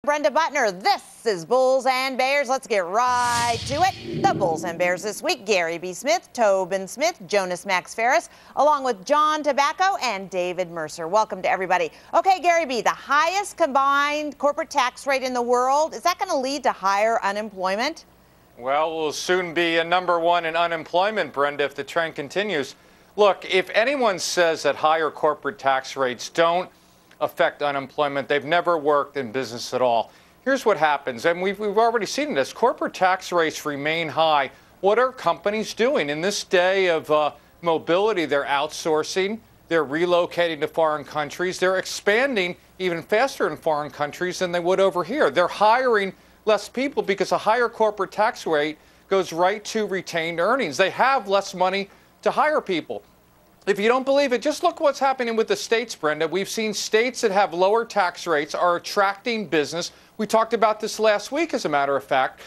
Brenda Butner. This is Bulls and Bears. Let's get right to it. The Bulls and Bears this week: Gary B. Smith, Tobin Smith, Jonas Max Ferris, along with John Tobacco and David Mercer. Welcome to everybody. Okay, Gary B., the highest combined corporate tax rate in the world. Is that going to lead to higher unemployment? Well, we'll soon be a #1 in unemployment, Brenda, if the trend continues. Look, if anyone says that higher corporate tax rates don't affect unemployment, they've never worked in business at all. Here's what happens, and we've already seen this. Corporate tax rates remain high. What are companies doing? In this day of mobility, they're outsourcing, they're relocating to foreign countries, they're expanding even faster in foreign countries than they would over here. They're hiring less people because a higher corporate tax rate goes right to retained earnings. They have less money to hire people. If you don't believe it, just look what's happening with the states, Brenda. We've seen states that have lower tax rates are attracting business. We talked about this last week, as a matter of fact.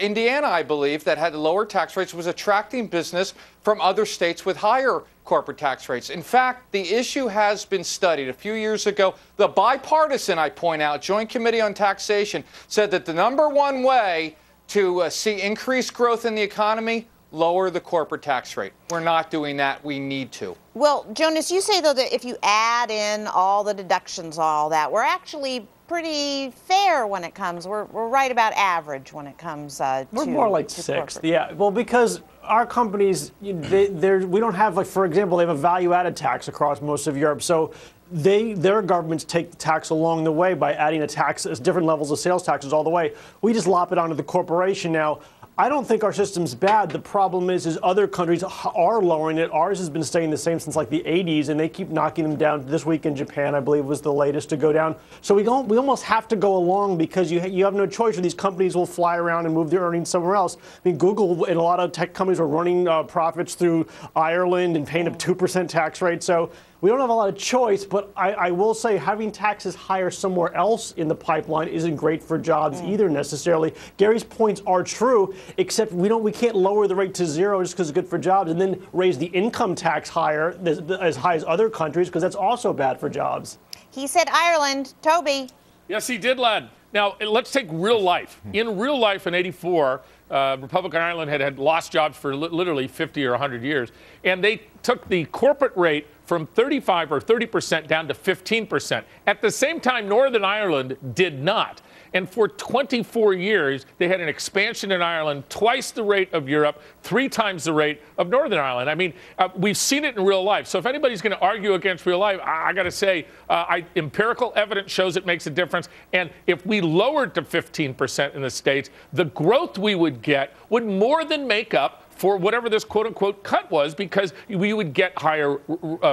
Indiana, I believe, that had lower tax rates was attracting business from other states with higher corporate tax rates. In fact, the issue has been studied. A few years ago, the bipartisan, I point out, Joint Committee on Taxation, said that the #1 way to see increased growth in the economy, lower the corporate tax rate. We're not doing that. We need to. Well, Jonas, you say, though, that if you add in all the deductions, all that, we're actually pretty fair when it comes. We're right about average when it comes to We're more like sixth. corporate. Yeah, well, because our companies, we don't have, like, for example, they have a value-added tax across most of Europe. So their governments take the tax along the way by adding a tax, different levels of sales taxes all the way. We just lop it onto the corporation now. I don't think our system's bad. The problem is other countries are lowering it. Ours has been staying the same since like the 80s, and they keep knocking them down. This week in Japan, I believe, was the latest to go down. So we almost have to go along because you have no choice, or these companies will fly around and move their earnings somewhere else. I mean, Google and a lot of tech companies are running profits through Ireland and paying a 2% tax rate. So we don't have a lot of choice, but I will say having taxes higher somewhere else in the pipeline isn't great for jobs either necessarily. Gary's points are true, except we can't lower the rate to 0 just because it's good for jobs and then raise the income tax higher, as high as other countries, because that's also bad for jobs. He said Ireland. Toby. Yes, he did, lad. Now, let's take real life. In real life in '84, Republican Ireland had lost jobs for literally 50 or 100 years, and they took the corporate rate from 35 or 30% down to 15%. At the same time, Northern Ireland did not. And for 24 years, they had an expansion in Ireland, twice the rate of Europe, 3 times the rate of Northern Ireland. I mean, we've seen it in real life. So if anybody's going to argue against real life, I got to say, empirical evidence shows it makes a difference. And if we lowered to 15% in the States, the growth we would get would more than make up for whatever this quote-unquote cut was, because we would get higher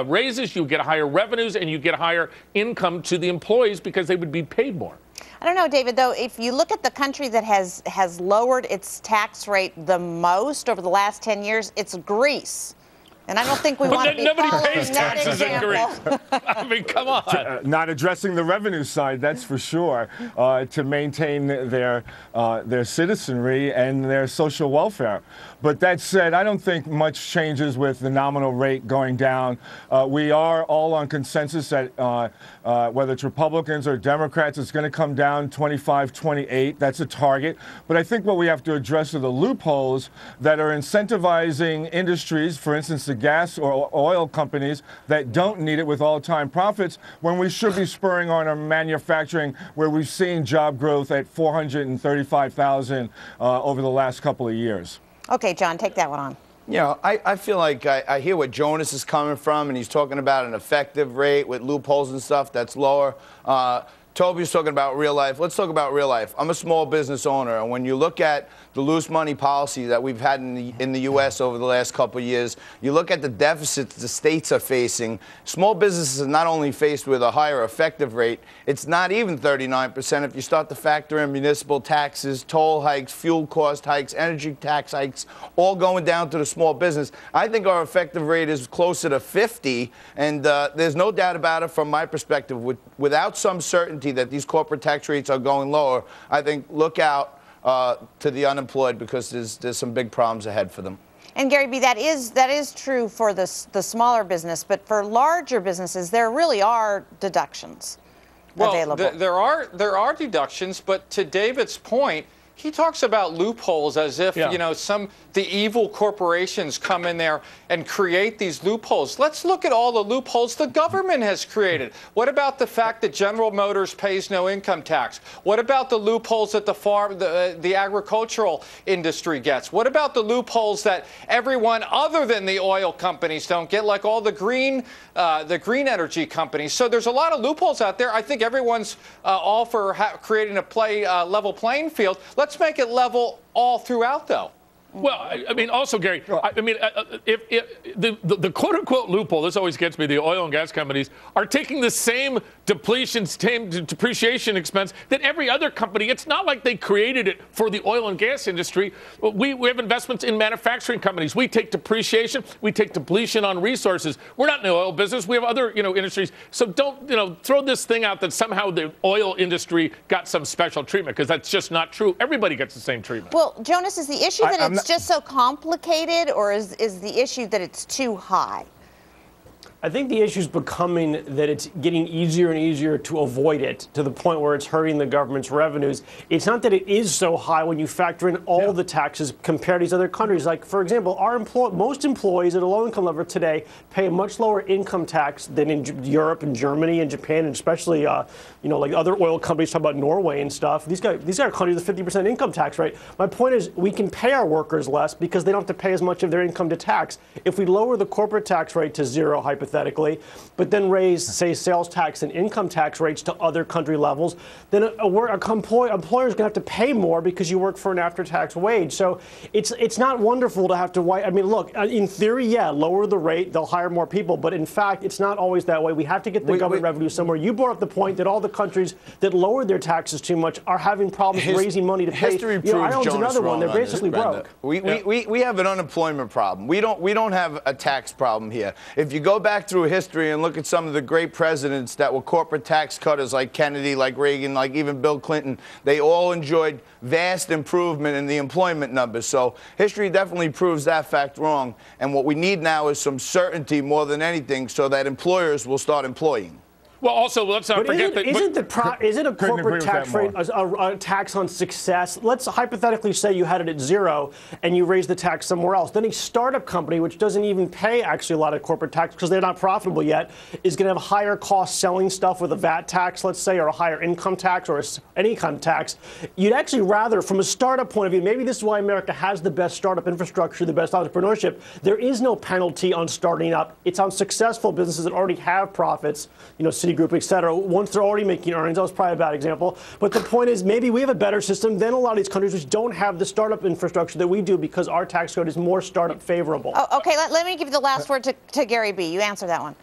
raises, you would get higher revenues, and you get higher income to the employees because they would be paid more. I don't know, David, though, if you look at the country that has lowered its tax rate the most over the last 10 years, it's Greece. And I don't think we want to be nobody following pays that taxes in example. Greece. I mean, come on. Not addressing the revenue side, that's for sure, to maintain their citizenry and their social welfare. But that said, I don't think much changes with the nominal rate going down. We are all on consensus that whether it's Republicans or Democrats, it's going to come down 25, 28. That's a target. But I think what we have to address are the loopholes that are incentivizing industries, for instance, the gas or oil companies that don't need it with all-time profits, when we should be spurring on our manufacturing, where we've seen job growth at 435,000 over the last couple of years. Okay, John, take that one on. You know, I feel like I hear what Jonas is coming from, and he's talking about an effective rate with loopholes and stuff that's lower. Toby's talking about real life. Let's talk about real life. I'm a small business owner, and when you look at the loose money policy that we've had in the U.S. over the last couple of years, you look at the deficits the states are facing. Small businesses are not only faced with a higher effective rate, it's not even 39% if you start to factor in municipal taxes, toll hikes, fuel cost hikes, energy tax hikes, all going down to the small business. I think our effective rate is closer to 50, and there's no doubt about it from my perspective. Without some certainty that these corporate tax rates are going lower, I think look out to the unemployed, because there's some big problems ahead for them. And Gary B., that is true for the smaller business, but for larger businesses, there really are deductions. available. There are deductions, but to David's point, he talks about loopholes as if, you know, the evil corporations come in there and create these loopholes. Let's look at all the loopholes the government has created. What about the fact that General Motors pays no income tax? What about the loopholes that the agricultural industry gets? What about the loopholes that everyone other than the oil companies don't get, like all the green energy companies? So there's a lot of loopholes out there. I think everyone's all for creating a level playing field. Let's make it level all throughout, though. Well, I mean, also, Gary, I mean, if the quote-unquote loophole, this always gets me, the oil and gas companies are taking the same depreciation expense that every other company. It's not like they created it for the oil and gas industry. We have investments in manufacturing companies. We take depreciation. We take depletion on resources. We're not in the oil business. We have other, industries. So don't, throw this thing out that somehow the oil industry got some special treatment, because that's just not true. Everybody gets the same treatment. Well, Jonas, is the issue that it's just so complicated, or is the issue that it's too high? I think the issue is becoming that it's getting easier and easier to avoid it, to the point where it's hurting the government's revenues. It's not that it is so high when you factor in all the taxes compared to these other countries. Like, for example, most employees at a low-income level today pay a much lower income tax than in Europe and Germany and Japan, and especially, like other oil companies talk about Norway and stuff. These are countries with 50% income tax rate. My point is, we can pay our workers less because they don't have to pay as much of their income to tax. If we lower the corporate tax rate to zero, hypothetically, but then raise, say, sales tax and income tax rates to other country levels, then an employer is going to have to pay more because you work for an after-tax wage. So it's not wonderful to have to. I mean, look, in theory, lower the rate, they'll hire more people, but in fact, it's not always that way. We have to get the government revenue somewhere. You brought up the point that all the countries that lowered their taxes too much are having problems raising money to pay. History proves Ireland's another one. They're basically broke. We have an unemployment problem. We don't have a tax problem here. If you go back through history and look at some of the great presidents that were corporate tax cutters, like Kennedy, like Reagan, like even Bill Clinton, they all enjoyed vast improvement in the employment numbers. So history definitely proves that fact wrong. And what we need now is some certainty more than anything, so that employers will start employing. Well, also, let's not forget that. Isn't a corporate tax rate a tax on success? Let's hypothetically say you had it at zero and you raise the tax somewhere else. Then a startup company, which doesn't even pay actually a lot of corporate tax because they're not profitable yet, is going to have higher costs selling stuff with a VAT tax, let's say, or a higher income tax or any kind of tax. You'd actually rather, from a startup point of view, maybe this is why America has the best startup infrastructure, the best entrepreneurship. There is no penalty on starting up. It's on successful businesses that already have profits, Citigroup, et cetera, once they're already making earnings. That was probably a bad example. But the point is, maybe we have a better system than a lot of these countries which don't have the startup infrastructure that we do, because our tax code is more startup favorable. Oh, okay, let me give you the last word to Gary B. You answer that one.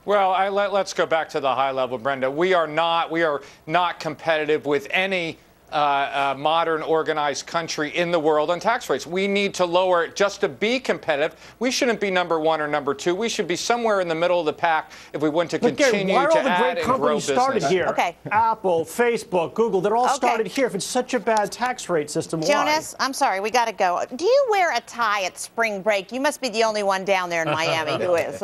Well, let's go back to the high level, Brenda. We are not competitive with any modern organized country in the world on tax rates. We need to lower it just to be competitive. We shouldn't be number one or number two. We should be somewhere in the middle of the pack if we want to continue to add and grow business. Started here? Okay. Apple, Facebook, Google, they're all started here. If it's such a bad tax rate system, Jonas, I'm sorry, we got to go. Do you wear a tie at spring break? You must be the only one down there in Miami who is.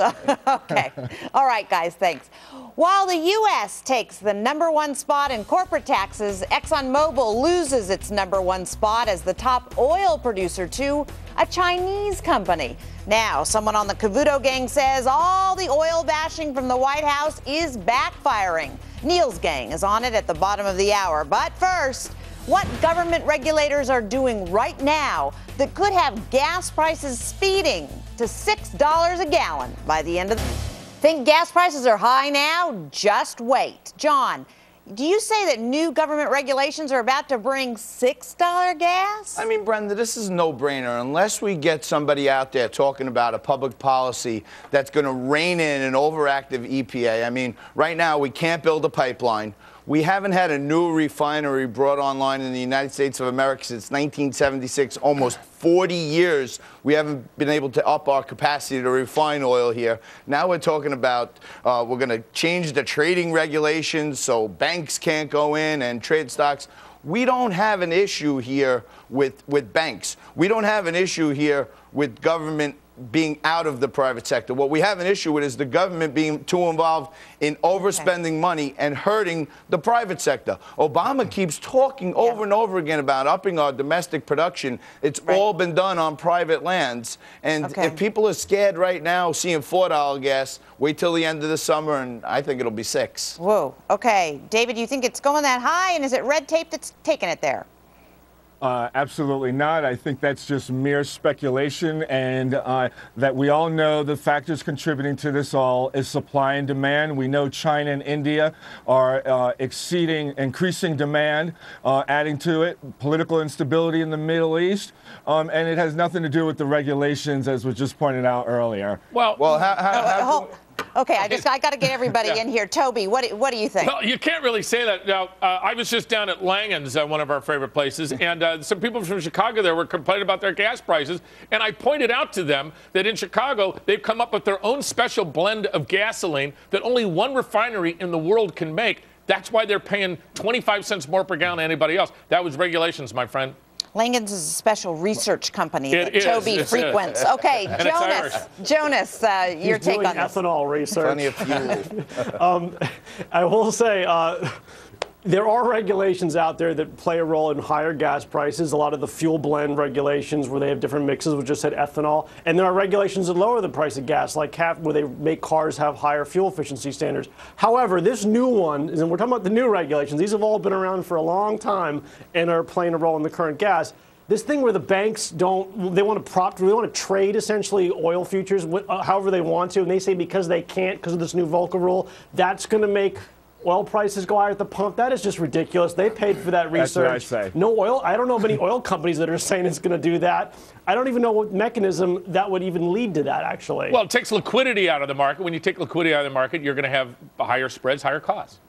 Okay. All right, guys, thanks. While the U.S. takes the #1 spot in corporate taxes, ExxonMobil loses its #1 spot as the top oil producer to a Chinese company. Now, someone on the Cavuto gang says all the oil bashing from the White House is backfiring. Neil's gang is on it at the bottom of the hour. But first, what government regulators are doing right now that could have gas prices speeding to $6 a gallon by the end of the... Think gas prices are high now? Just wait. John, do you say that new government regulations are about to bring $6 gas? I mean, Brenda, this is a no-brainer. Unless we get somebody out there talking about a public policy that's going to rein in an overactive EPA. I mean, right now we can't build a pipeline. We haven't had a new refinery brought online in the United States of America since 1976, almost 40 years. We haven't been able to up our capacity to refine oil here. Now we're talking about we're going to change the trading regulations so banks can't go in and trade stocks. We don't have an issue here with banks. We don't have an issue here with government being out of the private sector. What we have an issue with is the government being too involved in overspending money and hurting the private sector. Obama keeps talking over and over again about upping our domestic production. It's all been done on private lands. And if people are scared right now seeing $4 gas, wait till the end of the summer, and I think it'll be $6. Whoa. Okay. David, you think it's going that high, and is it red tape that's taking it there? Absolutely not. I think that's just mere speculation, and that we all know the factors contributing to this all is supply and demand. We know China and India are increasing demand, adding to it, political instability in the Middle East, and it has nothing to do with the regulations, as was just pointed out earlier. Okay, I got to get everybody in here. Toby, what do you think? Well, you can't really say that. Now, I was just down at Langen's, one of our favorite places, and some people from Chicago there were complaining about their gas prices, and I pointed out to them that in Chicago, they've come up with their own special blend of gasoline that only one refinery in the world can make. That's why they're paying 25 cents more per gallon than anybody else. That was regulations, my friend. Langen's is a special research company that Toby frequents. Okay, Jonas, your take on this. Ethanol research. Plenty of fuel. I will say there are regulations out there that play a role in higher gas prices. A lot of the fuel blend regulations where they have different mixes, we just said ethanol. And there are regulations that lower the price of gas, like where they make cars have higher fuel efficiency standards. However, this new one, and we're talking about the new regulations, these have all been around for a long time and are playing a role in the current gas. This thing where the banks they want to trade essentially oil futures however they want to, and they say because they can't because of this new Volcker rule, that's going to make oil prices go higher at the pump. That is just ridiculous. They paid for that research. That's what I say. No oil. I don't know of any oil companies that are saying it's going to do that. I don't even know what mechanism that would even lead to that, actually. Well, it takes liquidity out of the market. When you take liquidity out of the market, you're going to have higher spreads, higher costs.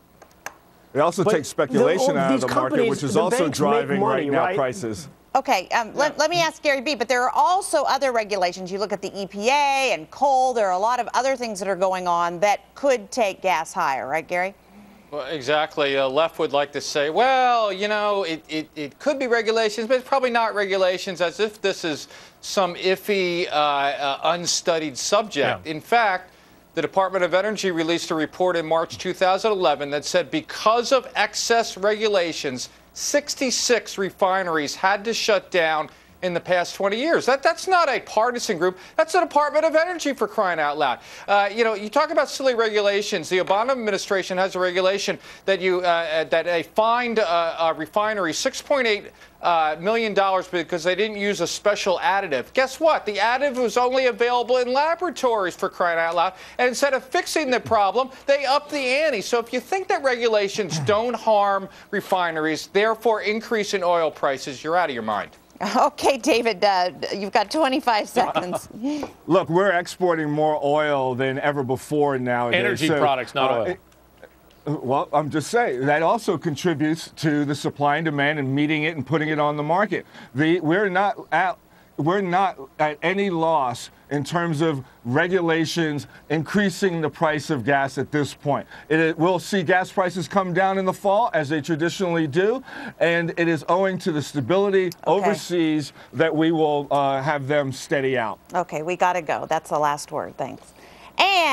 It also takes speculation out of the market, which is also driving right now prices. Okay, let me ask Gary B., but there are also other regulations. You look at the EPA and coal. There are a lot of other things that are going on that could take gas higher, right, Gary? Well, exactly. Left would like to say, well, you know, it could be regulations, but it's probably not regulations, as if this is some iffy, unstudied subject. Yeah. In fact, the Department of Energy released a report in March 2011 that said because of excess regulations, 66 refineries had to shut down in the past 20 years. That's not a partisan group. That's the Department of Energy, for crying out loud. You know, you talk about silly regulations. The Obama administration has a regulation that that they fined a refinery $6.8 million because they didn't use a special additive. Guess what? The additive was only available in laboratories, for crying out loud. And instead of fixing the problem, they upped the ante. So if you think that regulations don't harm refineries, therefore increase in oil prices, you're out of your mind. Okay, David, you've got 25 seconds. Look, we're exporting more oil than ever before nowadays. Energy products, not oil. Well, I'm just saying, that also contributes to the supply and demand and meeting it and putting it on the market. We're not at any loss in terms of regulations increasing the price of gas at this point. We'll see gas prices come down in the fall, as they traditionally do, and it is owing to the stability overseas that we will have them steady out. Okay, we got to go. That's the last word. Thanks. And